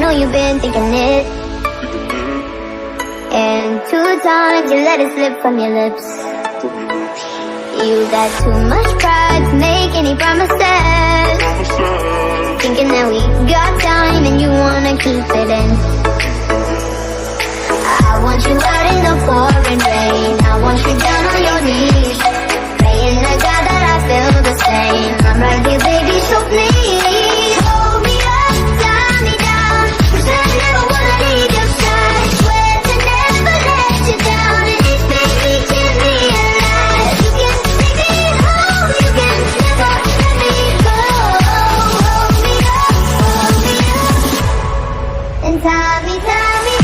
know you've been thinking it. And 2 times you let it slip from your lips. You got too much pride to make any promises, thinking that we got time and you wanna keep it in. I want you out in the pouring rain, I want you down on your knees, praying to God that I feel the same. I'm right here, baby, so please hold me up, tie me down, 'cause I never wanna leave your side. Swear to never let you down, and it makes me keep me alive. You can take me home, you can never let me go. Hold me up, and tie me, tie me.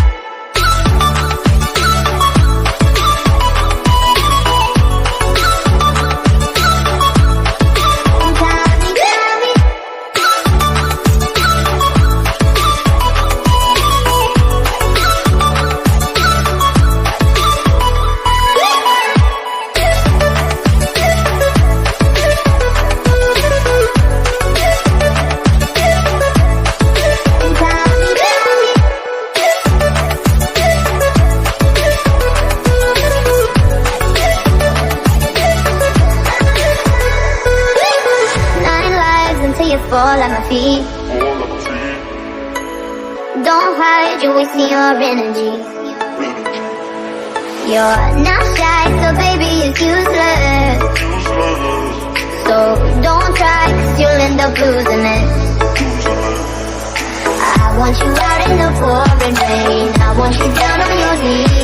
Fall at my feet. Don't hide, you're wasting your energy. You're not shy, so baby it's useless. So don't try, 'cause you'll end up losing it. I want you out in the pouring rain, I want you down on your knees.